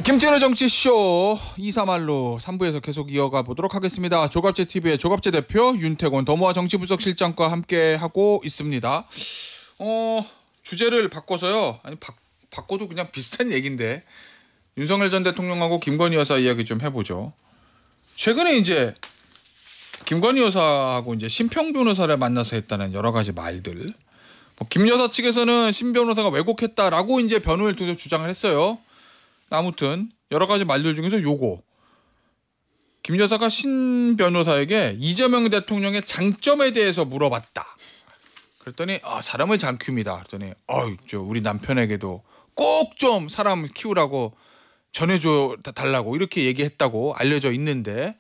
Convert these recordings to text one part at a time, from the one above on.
김태현의 정치쇼 2~3할로 3부에서 계속 이어가 보도록 하겠습니다. 조갑제TV의 조갑제 대표 윤태곤 더모아 정치분석실장과 함께하고 있습니다. 주제를 바꿔서요. 아니 바꿔도 그냥 비슷한 얘기인데 윤석열 전 대통령하고 김건희 여사 이야기 좀 해보죠. 최근에 이제 김건희 여사하고 이제 심평 변호사를 만나서 했다는 여러 가지 말들. 김 여사 측에서는 심 변호사가 왜곡했다라고 이제 변호를 통해서 주장을 했어요. 아무튼 여러 가지 말들 중에서 요거 김 여사가 신 변호사에게 이재명 대통령의 장점에 대해서 물어봤다. 그랬더니 사람을 잘 키웁니다. 그랬더니 저 우리 남편에게도 꼭 좀 사람 키우라고 전해줘 달라고 이렇게 얘기했다고 알려져 있는데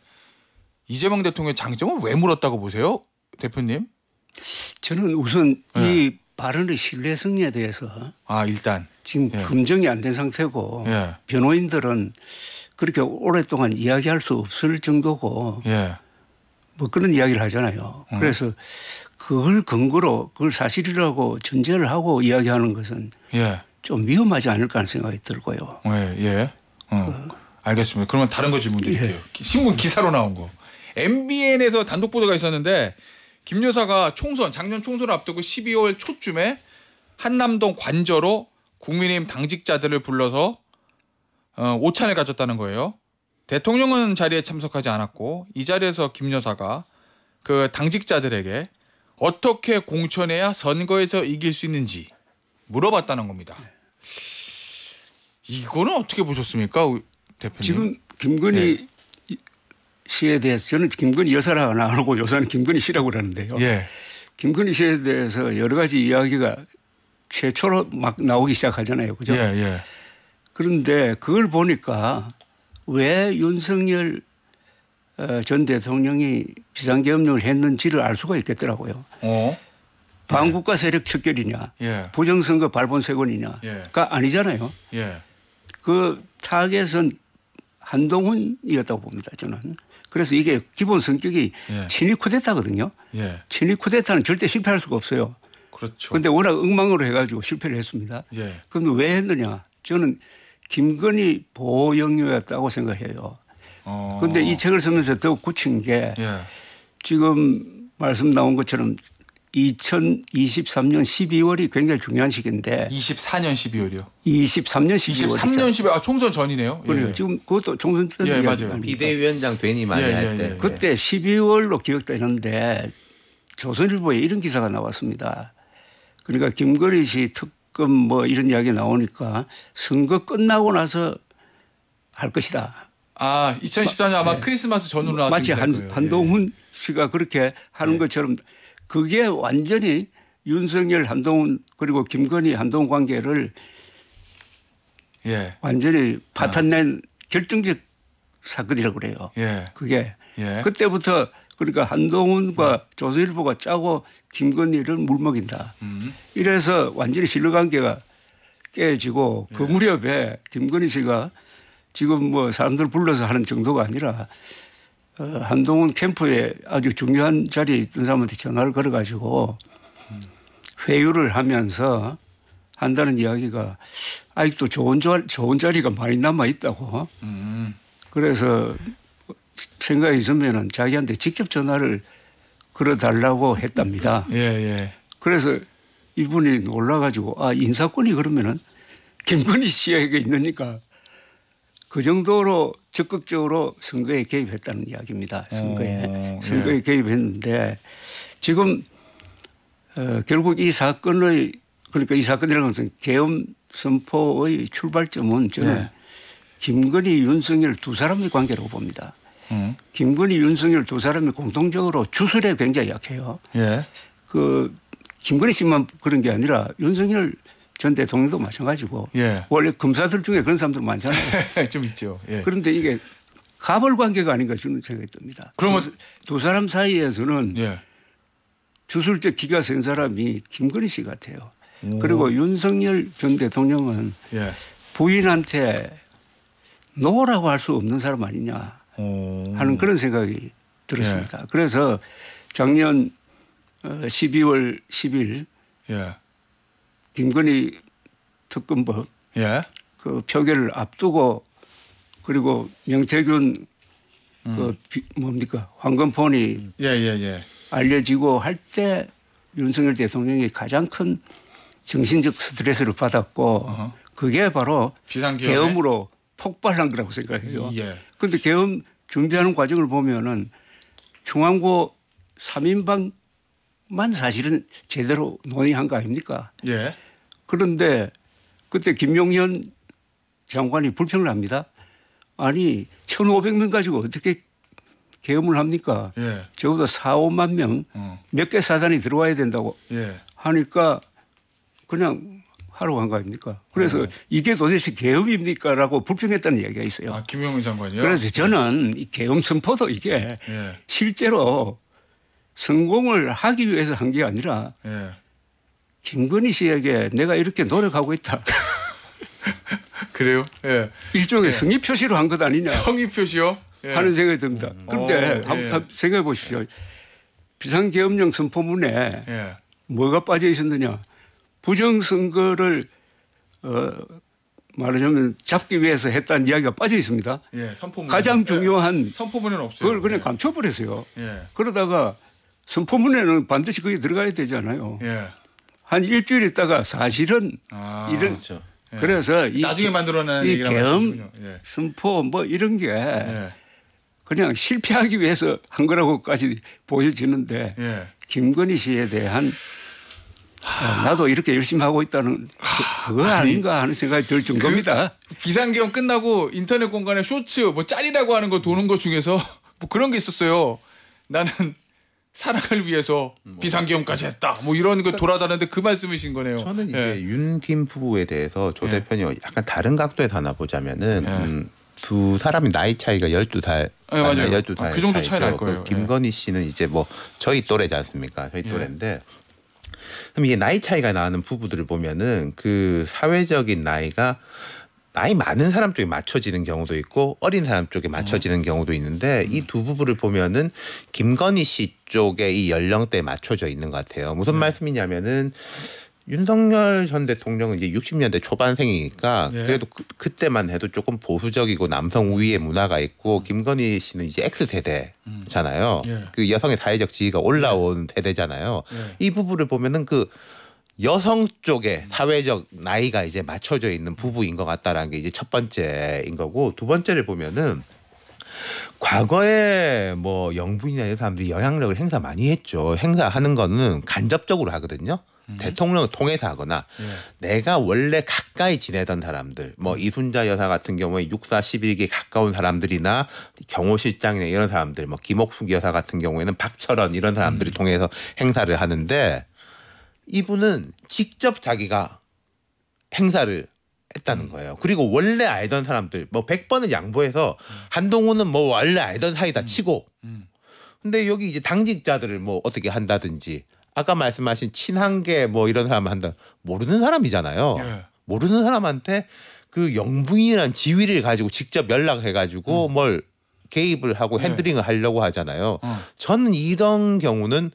이재명 대통령의 장점은 왜 물었다고 보세요, 대표님? 저는 우선 이 발언의 신뢰성에 대해서 일단 지금 검증이 안 된 상태고 변호인들은 그렇게 오랫동안 이야기할 수 없을 정도고 뭐 그런 이야기를 하잖아요. 그래서 그걸 근거로 그걸 사실이라고 전제를 하고 이야기하는 것은 좀 위험하지 않을까 하는 생각이 들고요. 알겠습니다. 그러면 다른 거 질문 드릴게요. 신문 기사로 나온 거. MBN에서 단독 보도가 있었는데 김 여사가 작년 총선을 앞두고 12월 초쯤에 한남동 관저로 국민의힘 당직자들을 불러서 오찬을 가졌다는 거예요. 대통령은 자리에 참석하지 않았고 이 자리에서 김 여사가 그 당직자들에게 어떻게 공천해야 선거에서 이길 수 있는지 물어봤다는 겁니다. 이거는 어떻게 보셨습니까, 대표님? 지금 김건희 씨에 대해서 저는 김건희 여사라고 안 하고 요새는 김건희 씨라고 그러는데요. 김건희 씨에 대해서 여러 가지 이야기가 최초로 막 나오기 시작하잖아요. 그죠? 그런데 그걸 보니까 왜 윤석열 전 대통령이 비상계엄령을 했는지를 알 수가 있겠더라고요. 반국가 세력 척결이냐 부정선거 발본색원이냐가 아니잖아요. 그 타겟은 한동훈이었다고 봅니다. 저는. 그래서 이게 기본 성격이 친위 쿠데타거든요. 친위 쿠데타는 절대 실패할 수가 없어요. 그렇죠. 그런데 워낙 엉망으로 해가지고 실패를 했습니다. 그런데 왜 했느냐. 저는 김건희 보호 영유였다고 생각해요. 그런데 이 책을 쓰면서 더욱 굳힌 게 지금 말씀 나온 것처럼 2023년 12월이 굉장히 중요한 시기인데 24년 12월이요? 23년 12월. 23년 12월. 총선 전이네요. 그래요. 지금 그것도 총선 전 맞아요. 비대위원장 괜히 많이 할 때. 그때 12월로 기억되는데 조선일보에 이런 기사가 나왔습니다. 그러니까 김건희 씨 특검 뭐 이런 이야기 나오니까 선거 끝나고 나서 할 것이다. 2014년 아마 크리스마스 전후로 나왔던 마치 한동훈 씨가 그렇게 하는 것처럼 그게 완전히 윤석열 한동훈 그리고 김건희 한동훈 관계를 완전히 파탄낸 결정적 사건이라고 그래요. 그게 그때부터 그러니까 한동훈과 조선일보가 짜고 김건희를 물먹인다. 이래서 완전히 신뢰관계가 깨지고 그 무렵에 김건희 씨가 지금 뭐 사람들 불러서 하는 정도가 아니라 한동훈 캠프에 아주 중요한 자리에 있던 사람한테 전화를 걸어가지고 회유를 하면서 한다는 이야기가 아직도 좋은 자리가 많이 남아있다고. 그래서 생각이 있으면 자기한테 직접 전화를 걸어달라고 했답니다. 그래서 이분이 놀라가지고 인사권이 그러면은 김건희 씨에게 있으니까 그 정도로 적극적으로 선거에 개입했다는 이야기입니다. 선거에 개입했는데 지금 결국 이 사건의 그러니까 이 사건이라는 것은 계엄 선포의 출발점은 저는 김건희 윤석열 두 사람의 관계라고 봅니다. 김건희 윤석열 두 사람이 공통적으로 주술에 굉장히 약해요. 그 김건희 씨만 그런 게 아니라 윤석열 전 대통령도 마찬가지고 원래 검사들 중에 그런 사람들 많잖아요. 좀 있죠. 그런데 이게 가벌 관계가 아닌가 저는 생각이 듭니다. 그러면 두 사람 사이에서는 주술적 기가 센 사람이 김건희 씨 같아요. 그리고 윤석열 전 대통령은 부인한테 노라고 할 수 없는 사람 아니냐 하는 그런 생각이 들었습니다. 그래서 작년 12월 10일 김건희 특검법 그 표결을 앞두고 그리고 명태균 뭡니까 황금폰이 알려지고 할 때 윤석열 대통령이 가장 큰 정신적 스트레스를 받았고 그게 바로 계엄으로 폭발한 거라고 생각해요. 그런데 계엄 준비하는 과정을 보면은 중앙고 3인방만 사실은 제대로 논의한 거 아닙니까? 그런데 그때 김용현 장관이 불평을 합니다. 아니 1,500명 가지고 어떻게 계엄을 합니까? 적어도 4, 5만 명 몇 개 사단이 들어와야 된다고 하니까 그냥 하러 간 거 아닙니까? 그래서 이게 도대체 계엄입니까? 라고 불평했다는 이야기가 있어요. 아, 김용현 장관이요? 그래서 저는 이 계엄 선포도 이게 실제로 성공을 하기 위해서 한 게 아니라 김건희 씨에게 내가 이렇게 노력하고 있다. 그래요? 일종의 성의 표시로 한 것 아니냐. 성의 표시요? 하는 생각이 듭니다. 그런데 한번 생각해 보십시오. 비상계엄령 선포문에 뭐가 빠져 있었느냐. 부정선거를 말하자면 잡기 위해서 했다는 이야기가 빠져 있습니다. 선포문. 가장 중요한 선포문에는 없어요. 그걸 그냥 감춰버렸어요. 그러다가 선포문에는 반드시 그게 들어가야 되잖아요. 한 일주일 있다가 사실은 이런 그렇죠. 그래서 나중에 만들어낸 이 계엄 선포 뭐 이런 게 그냥 실패하기 위해서 한 거라고까지 보여지는데 김건희 씨에 대한 나도 이렇게 열심히 하고 있다는 그거 아닌가 하는 생각이 들 정도입니다. 비상계엄 끝나고 인터넷 공간에 쇼츠 뭐 짤이라고 하는 거 도는 것 중에서 뭐 그런 게 있었어요. 나는 사랑을 위해서 비상계엄까지 했다. 뭐 이런 거 돌아다녔는데 그 말씀이신 거네요. 저는 이제 윤김 부부에 대해서 조 대표님 약간 다른 각도에서 하나 보자면은 두 사람이 나이 차이가 12살. 맞아요. 12살. 그 정도 차이 날 거예요. 김건희 씨는 이제 뭐 저희 또래지 않습니까? 저희 또래인데 그럼 이게 나이 차이가 나는 부부들을 보면은 그 사회적인 나이가 나이 많은 사람 쪽에 맞춰지는 경우도 있고 어린 사람 쪽에 맞춰지는 경우도 있는데 이 두 부부를 보면은 김건희 씨 쪽에 이 연령대에 맞춰져 있는 것 같아요. 무슨 말씀이냐면은 윤석열 전 대통령은 이제 60년대 초반생이니까 그래도 그때만 해도 조금 보수적이고 남성 우위의 문화가 있고 김건희 씨는 이제 X세대잖아요. 그 여성의 사회적 지위가 올라온 세대잖아요. 이 부부를 보면은 그 여성 쪽에 사회적 나이가 이제 맞춰져 있는 부부인 것 같다라는 게 이제 첫 번째인 거고 두 번째를 보면은 과거에 뭐 영부인이나 이런 사람들이 영향력을 행사 많이 했죠. 행사하는 거는 간접적으로 하거든요. 대통령을 통해서 하거나 내가 원래 가까이 지내던 사람들 뭐 이순자 여사 같은 경우에 6사 11기 가까운 사람들이나 경호 실장이나 이런 사람들 뭐 김옥숙 여사 같은 경우에는 박철원 이런 사람들이 통해서 행사를 하는데 이분은 직접 자기가 행사를 했다는 거예요. 그리고 원래 알던 사람들 뭐 100번은 양보해서 한동훈은 뭐 원래 알던 사이다 치고 근데 여기 이제 당직자들을 뭐 어떻게 한다든지 아까 말씀하신 친한계 뭐 이런 사람 한다 모르는 사람이잖아요. 모르는 사람한테 그 영부인이라는 지위를 가지고 직접 연락해가지고 뭘 개입을 하고 핸들링을 하려고 하잖아요. 저는 이런 경우는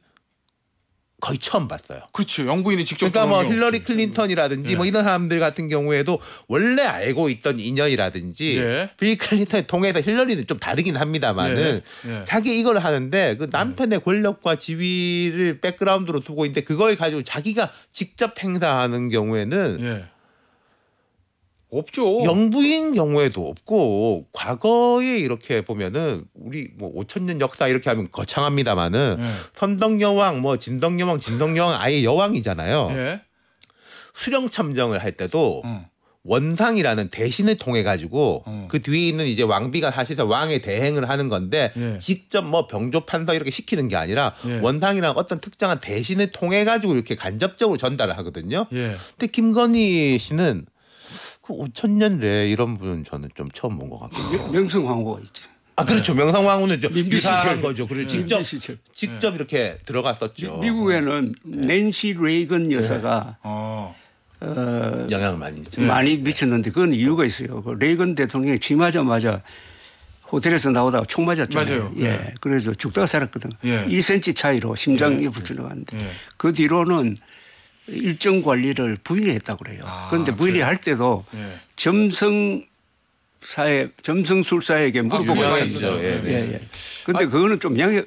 거의 처음 봤어요. 그렇죠. 영부인이 직접. 그러니까 뭐 힐러리 클린턴이라든지 뭐 이런 사람들 같은 경우에도 원래 알고 있던 인연이라든지 빌 클린턴을 통해서 힐러리는 좀 다르긴 합니다만은 자기 이걸 하는데 그 남편의 권력과 지위를 백그라운드로 두고 있는데 그걸 가지고 자기가 직접 행사하는 경우에는 없죠. 영부인 경우에도 없고 과거에 이렇게 보면은 우리 뭐 5,000년 역사 이렇게 하면 거창합니다만은 선덕여왕 뭐 진덕여왕 아예 여왕이잖아요. 수령 참정을 할 때도 원상이라는 대신을 통해 가지고 그 뒤에 있는 이제 왕비가 사실상 왕의 대행을 하는 건데 직접 뭐 병조 판서 이렇게 시키는 게 아니라 원상이랑 어떤 특정한 대신을 통해 가지고 이렇게 간접적으로 전달을 하거든요. 근데 김건희 씨는 그 5,000년래 이런 분은 저는 좀 처음 본 것 같거든요. 명성황후가 있죠. 아 그렇죠. 명성황후는 좀 유사한 시절. 거죠. 그리고 직접 이렇게 들어갔었죠. 미국에는 낸시 레이건 여사가 영향을 많이 미쳤죠. 많이 미쳤는데 그건 이유가 있어요. 그 레이건 대통령이 취임하자마자 호텔에서 나오다가 총 맞았잖아요. 맞아요. 그래서 죽다가 살았거든. 1cm 차이로 심장이 붙여나갔는데 그 뒤로는 일정 관리를 부인이 했다고 그래요. 그런데 부인이 할 때도 점성 사회 점성술사에게 물어보고 유명했죠. 예. 근데 그거는 좀 양해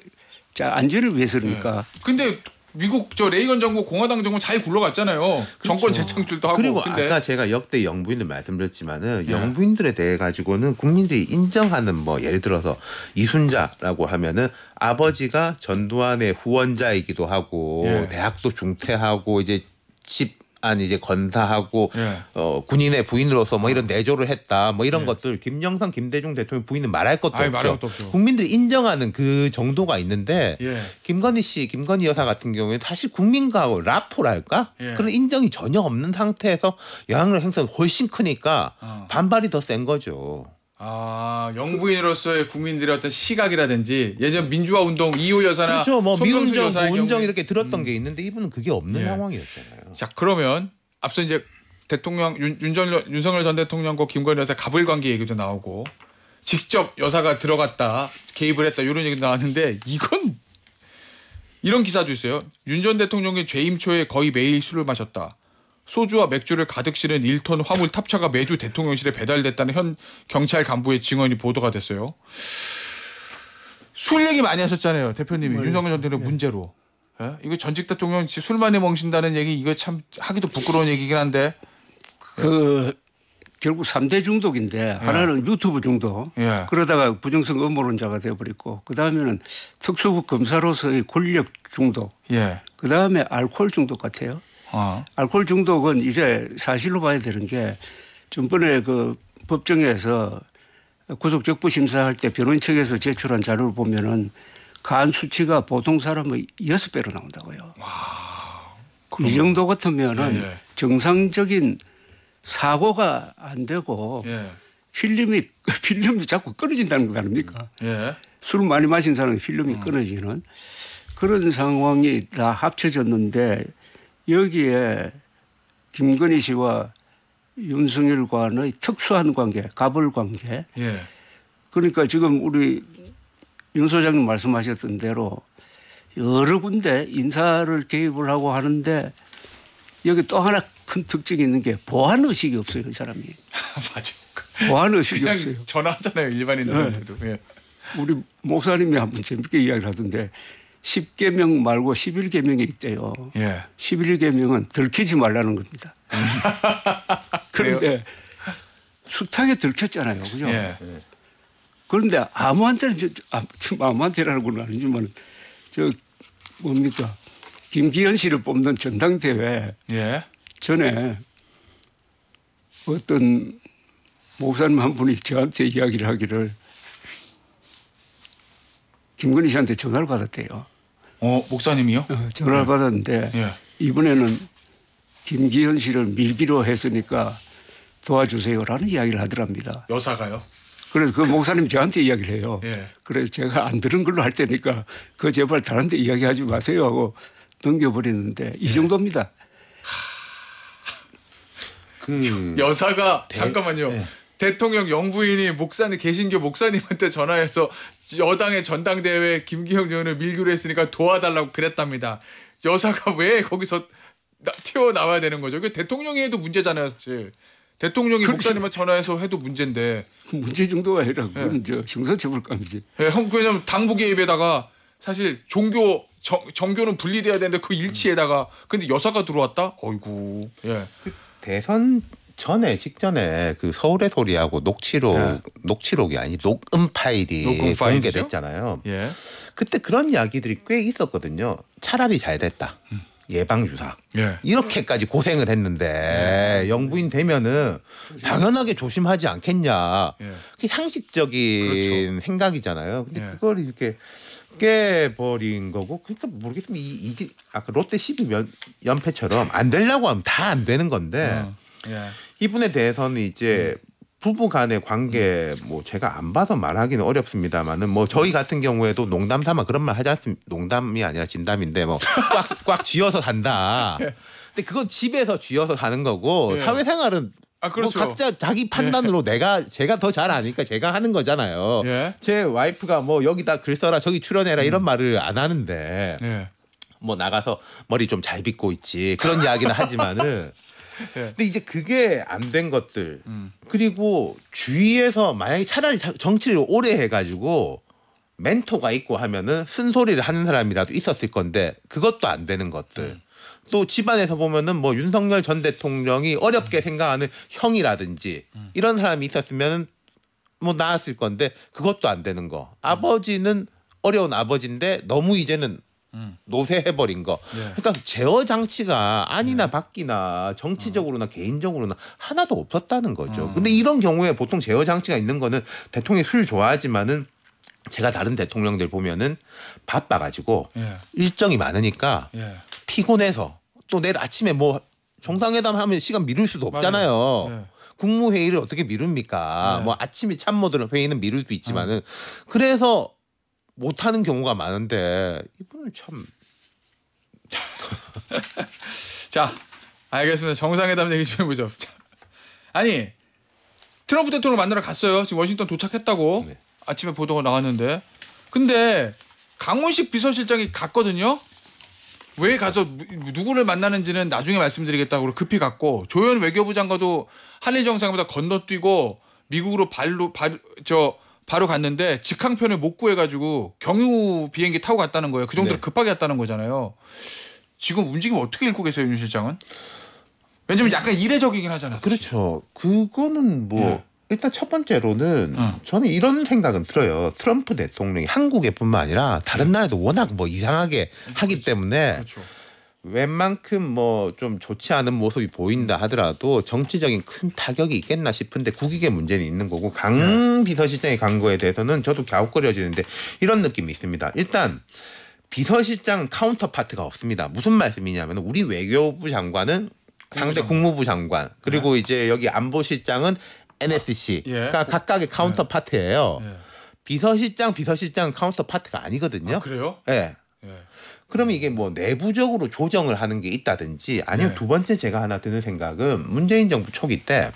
안전을 위해서니까. 근데 미국 저 레이건 정부 공화당 정부 잘 굴러갔잖아요. 그렇죠. 정권 재창출도 하고. 그리고 근데 아까 제가 역대 영부인들 말씀드렸지만은 영부인들에 대해 가지고는 국민들이 인정하는 뭐 예를 들어서 이순자라고 하면은 아버지가 전두환의 후원자이기도 하고 대학도 중퇴하고 이제 집 아니 이제 건사하고 군인의 부인으로서 뭐 이런 내조를 했다 뭐 이런 것들 김영삼 김대중 대통령 부인은 말할 것도 없죠. 국민들이 인정하는 그 정도가 있는데 김건희 여사 같은 경우에 사실 국민과 라포랄까 그런 인정이 전혀 없는 상태에서 영향력 행사는 훨씬 크니까 반발이 더 센 거죠. 아, 영부인으로서의 국민들의 어떤 시각이라든지 예전 민주화 운동 이호 여사나 그렇죠. 뭐 미운정, 여사의 고운정 이렇게 들었던 게 있는데 이분은 그게 없는 상황이었잖아요. 자, 그러면 앞서 이제 대통령 윤석열 전 대통령과 김건희 여사 갑을 관계 얘기도 나오고 직접 여사가 들어갔다 개입을 했다 이런 얘기도 나왔는데 이건 이런 기사도 있어요. 윤 전 대통령이 재임 초에 거의 매일 술을 마셨다. 소주와 맥주를 가득 실은 1톤 화물 탑차가 매주 대통령실에 배달됐다는 현 경찰 간부의 증언이 보도가 됐어요. 술 얘기 많이 하셨잖아요. 대표님이 윤석열 전 대통령 문제로. 예? 이거 전직 대통령 술만에 멍신다는 얘기 이거 참 하기도 부끄러운 얘기긴 한데. 결국 3대 중독인데 하나는 유튜브 중독. 그러다가 부정성 음모론자가 돼버렸고 그다음에는 특수부 검사로서의 권력 중독. 그다음에 알코올 중독 같아요. 알코올 중독은 이제 사실로 봐야 되는 게 전번에 그 법정에서 구속적부 심사할 때 변호인 측에서 제출한 자료를 보면은 간 수치가 보통 사람의 6배로 나온다고요. 이 정도 같으면은 정상적인 사고가 안 되고 필름이 자꾸 끊어진다는 거 아닙니까? 술을 많이 마신 사람은 필름이 끊어지는 그런 상황이 다 합쳐졌는데 여기에 김건희 씨와 윤석열 간의 특수한 관계, 갑을 관계. 그러니까 지금 우리 윤 소장님 말씀하셨던 대로 여러 군데 인사를 개입을 하고 하는데 여기 또 하나 큰 특징이 있는 게 보안 의식이 없어요, 이 사람이. 맞아. 보안 의식이 그냥 없어요. 전화하잖아요, 일반인들한테도. 우리 목사님이 한번 재밌게 이야기를 하던데 10계명 말고 11계명이 있대요. 11계명은 들키지 말라는 겁니다. 그런데 숱하게 들켰잖아요. 그죠? 그런데 아무한테는 아무한테라는 건 아니지만 뭡니까? 김기현 씨를 뽑는 전당대회 전에 어떤 목사님 한 분이 저한테 이야기를 하기를 김건희 씨한테 전화를 받았대요. 목사님이요? 전화를 받았는데 이번에는 김기현 씨를 밀기로 했으니까 도와주세요라는 이야기를 하더랍니다. 여사가요? 그래서 그 목사님 저한테 이야기를 해요. 그래서 제가 안 들은 걸로 할 테니까 그 제발 다른 데 이야기하지 마세요 하고 넘겨버리는데 이 정도입니다. 여사가 잠깐만요. 대통령 영부인이 목사님 개신교 목사님한테 전화해서 여당의 전당대회 김기현 의원을 밀기로 했으니까 도와달라고 그랬답니다. 여사가 왜 거기서 튀어나와야 되는 거죠? 그 대통령이 해도 문제잖아요. 사실. 대통령이 목사님한테 전화해서 해도 문제인데. 그 문제 정도가 아니라 그건 형사처벌감이지. 왜냐하면 당부 개입에다가 사실 정교는 분리돼야 되는데 그 일치에다가 근데 여사가 들어왔다? 어이구. 그 대선 직전에 그 서울의 소리하고 녹취록이 아니 녹음 파일이 공개됐잖아요. 그때 그런 이야기들이 꽤 있었거든요. 차라리 잘 됐다. 예방 주사. 이렇게까지 고생을 했는데 영부인 되면은 당연하게 조심하지 않겠냐. 그게 상식적인 생각이잖아요. 근데 그걸 이렇게 깨버린 거고 그러니까 모르겠습니다. 이게 아까 롯데 12연패처럼 안 되려고 하면 다 안 되는 건데 이분에 대해서는 이제 부부 간의 관계 뭐 제가 안 봐서 말하기는 어렵습니다만은 뭐 저희 같은 경우에도 농담 삼아 그런 말 하지 않습니다. 농담이 아니라 진담인데 뭐 꽉 쥐어서 산다. 근데 그건 집에서 쥐어서 사는 거고 사회생활은 그렇죠. 뭐 각자 자기 판단으로 제가 더 잘 아니까 제가 하는 거잖아요. 제 와이프가 뭐 여기다 글 써라 저기 출연해라 이런 말을 안 하는데 뭐 나가서 머리 좀 잘 빗고 있지 그런 이야기는 하지만은 근데 이제 그게 안 된 것들 그리고 주위에서 만약에 차라리 정치를 오래 해가지고 멘토가 있고 하면은 쓴소리를 하는 사람이라도 있었을 건데 그것도 안 되는 것들. 또 집안에서 보면은 뭐 윤석열 전 대통령이 어렵게 생각하는 형이라든지 이런 사람이 있었으면 뭐 나았을 건데 그것도 안 되는 거. 아버지는 어려운 아버지인데 너무 이제는 노쇠해버린 거. 그러니까 제어 장치가 아니나 밖이나 정치적으로나 개인적으로나 하나도 없었다는 거죠. 근데 이런 경우에 보통 제어 장치가 있는 거는 대통령이 술 좋아하지만은 제가 다른 대통령들 보면은 바빠가지고 일정이 많으니까 피곤해서 또 내일 아침에 뭐 정상회담 하면 시간 미룰 수도 없잖아요. 국무회의를 어떻게 미룹니까? 뭐 아침에 참모들 회의는 미룰 수도 있지만은 그래서 못하는 경우가 많은데 이분은 참. 자, 알겠습니다. 정상회담 얘기 좀 해보죠. 아니 트럼프 대통령 만나러 갔어요. 지금 워싱턴 도착했다고 아침에 보도가 나왔는데 근데 강훈식 비서실장이 갔거든요. 왜 가서 누구를 만나는지는 나중에 말씀드리겠다고 급히 갔고 조현 외교부 장관도 한일 정상보다 건너뛰고 미국으로 바로 갔는데 직항편을 못 구해가지고 경유 비행기 타고 갔다는 거예요. 그 정도로 급하게 갔다는 거잖아요. 지금 움직임 어떻게 읽고 계세요, 윤 실장은? 왜냐면 약간 이례적이긴 하잖아요. 그렇죠. 그거는 뭐 일단 첫 번째로는 저는 이런 생각은 들어요. 트럼프 대통령이 한국에뿐만 아니라 다른 나라도 워낙 뭐 이상하게 하기 때문에 웬만큼 뭐 좀 좋지 않은 모습이 보인다 하더라도 정치적인 큰 타격이 있겠나 싶은데 국익의 문제는 있는 거고 강 비서실장이 간 거에 대해서는 저도 갸웃거려지는데 이런 느낌이 있습니다. 일단 비서실장은 카운터 파트가 없습니다. 무슨 말씀이냐면 우리 외교부 장관은 상대 국무부 장관 그리고 이제 여기 안보실장은 NSC 그러니까 각각의 카운터 파트예요. 비서실장 카운터 파트가 아니거든요. 아, 그래요? 네. 그러면 이게 뭐 내부적으로 조정을 하는 게 있다든지 아니면 두 번째 제가 하나 드는 생각은 문재인 정부 초기 때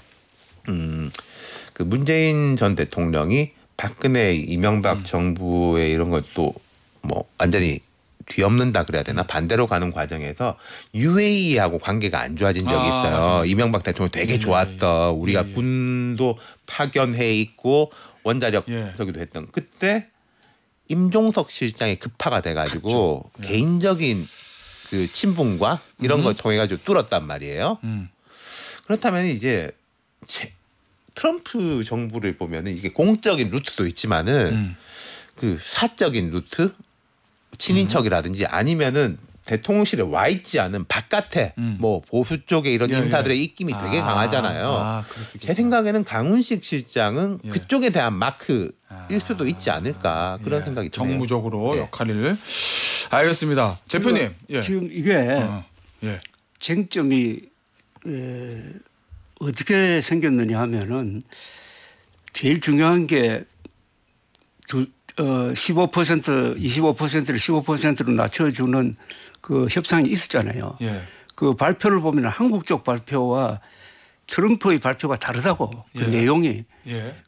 그 문재인 전 대통령이 박근혜 이명박 정부의 이런 것도 뭐 완전히 뒤엎는다 그래야 되나 반대로 가는 과정에서 UAE하고 관계가 안 좋아진 적이 있어요. 맞아. 이명박 대통령 되게 좋았던 우리가 군도 파견해 있고 원자력 저기도 했던 그때 임종석 실장이 급파가 돼가지고 개인적인 그 친분과 이런 걸 통해 가지고 뚫었단 말이에요. 그렇다면 이제 트럼프 정부를 보면은 이게 공적인 루트도 있지만은 그 사적인 루트 친인척이라든지 아니면은 대통령실에 와 있지 않은 바깥에 뭐 보수 쪽에 이런 인사들의 입김이 되게 강하잖아요. 제 생각에는 강훈식 실장은 그쪽에 대한 마크일 수도 있지 않을까 그런 생각이 드네요. 정무적으로 역할을 알겠습니다. 대표님 지금 이게 쟁점이 어떻게 생겼느냐 하면은 제일 중요한 게 15% 25%를 15%로 낮춰주는 그 협상이 있었잖아요. 그 발표를 보면 한국 쪽 발표와 트럼프의 발표가 다르다고 그 내용이.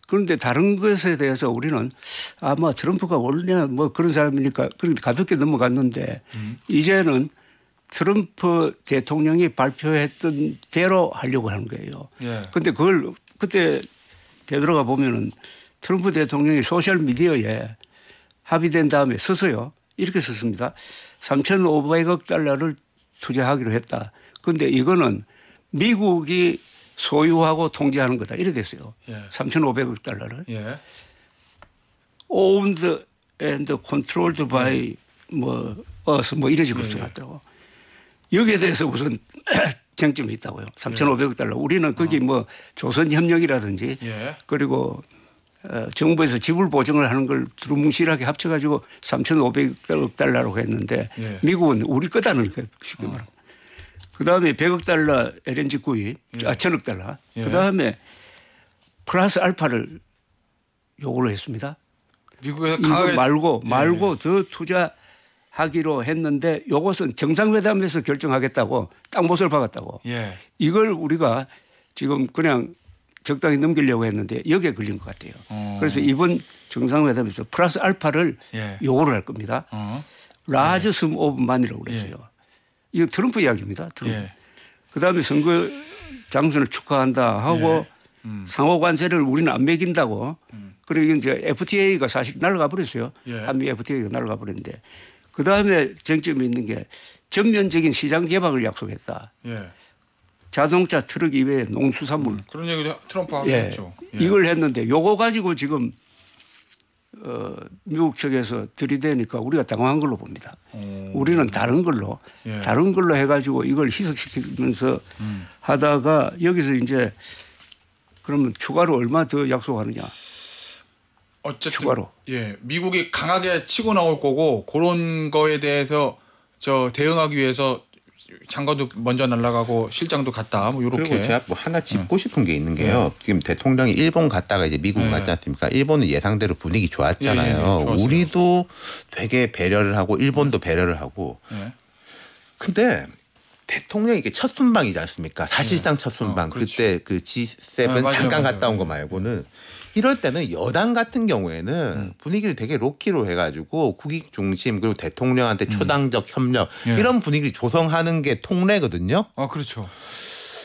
그런데 다른 것에 대해서 우리는 아마 트럼프가 원래 뭐 그런 사람이니까 그렇게 가볍게 넘어갔는데 이제는 트럼프 대통령이 발표했던 대로 하려고 하는 거예요. 그런데 그걸 그때 되돌아가 보면은 트럼프 대통령이 소셜 미디어에 합의된 다음에 썼어요. 이렇게 썼습니다. 3,500억 달러를 투자하기로 했다. 그런데 이거는 미국이 소유하고 통제하는 거다. 이렇게 됐어요. 3,500억 달러를. Owned and controlled by 뭐 us 뭐 이런 식으로 써놨더라고. 여기에 대해서 우선 쟁점이 있다고요. 3,500억 달러. 우리는 거기 뭐 조선협력이라든지 그리고 정부에서 지불 보증을 하는 걸 두루뭉실하게 합쳐가지고 3,500억 달러라고 했는데 미국은 우리 거다는 거예요. 쉽게 말하면. 그다음에 100억 달러 LNG 구입, 1,000억 달러. 그다음에 플러스 알파를 요구를 했습니다. 미국에서 이거 말고 더 투자하기로 했는데 이것은 정상회담에서 결정하겠다고 딱 못을 박았다고. 이걸 우리가 지금 그냥 적당히 넘기려고 했는데 여기에 걸린 것 같아요. 그래서 이번 정상회담에서 플러스 알파를 요구를 할 겁니다. 라지 섬 오브 만이라고 그랬어요. 이거 트럼프 이야기입니다. 트럼프. 그다음에 선거 장선을 축하한다 하고 상호 관세를 우리는 안 매긴다고. 그리고 이제 FTA가 사실 날아가 버렸어요. 한미 FTA가 날아가 버렸는데 그다음에 쟁점이 있는 게 전면적인 시장 개방을 약속했다. 자동차, 트럭 이외에 농수산물. 그런 얘기도 트럼프가 했죠. 이걸 했는데 요거 가지고 지금 미국 측에서 들이대니까 우리가 당황한 걸로 봅니다. 우리는 다른 걸로 해가지고 이걸 희석시키면서 하다가 여기서 이제 그러면 추가로 얼마 더 약속하느냐. 어쨌든 추가로. 미국이 강하게 치고 나올 거고 그런 거에 대해서 대응하기 위해서 장관도 먼저 날아가고 실장도 갔다 뭐 이렇게. 그리고 제가 뭐 하나 짚고 싶은 게 있는 게요. 지금 대통령이 일본 갔다가 이제 미국 갔지 않습니까? 일본은 예상대로 분위기 좋았잖아요. 우리도 되게 배려를 하고 일본도 배려를 하고. 근데 대통령이 이게 첫 순방이지 않습니까? 사실상 첫 순방. 그때 그 G7 잠깐 갔다 온 거 말고는. 이럴 때는 여당 같은 경우에는 분위기를 되게 로키로 해가지고 국익 중심 그리고 대통령한테 초당적 협력 이런 분위기를 조성하는 게 통례거든요. 그렇죠.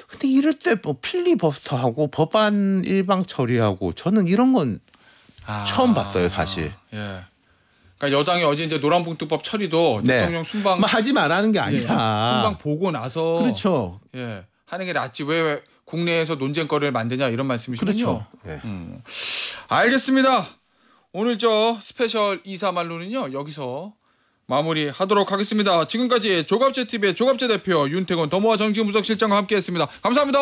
근데 이럴 때 뭐 필리버스터하고 법안 일방 처리하고 저는 이런 건 처음 봤어요, 사실. 그러니까 여당이 어제 이제 노란봉투법 처리도 대통령 순방 뭐 하지 말라는 게 아니라 순방 보고 나서 그렇죠. 하는 게 낫지 왜 국내에서 논쟁거리를 만드냐 이런 말씀이시군요. 그렇죠. 알겠습니다. 오늘 스페셜 2사말로는요 여기서 마무리하도록 하겠습니다. 지금까지 조갑제TV의 조갑제 대표 윤태곤 더모아 정치부석실장과 함께했습니다. 감사합니다.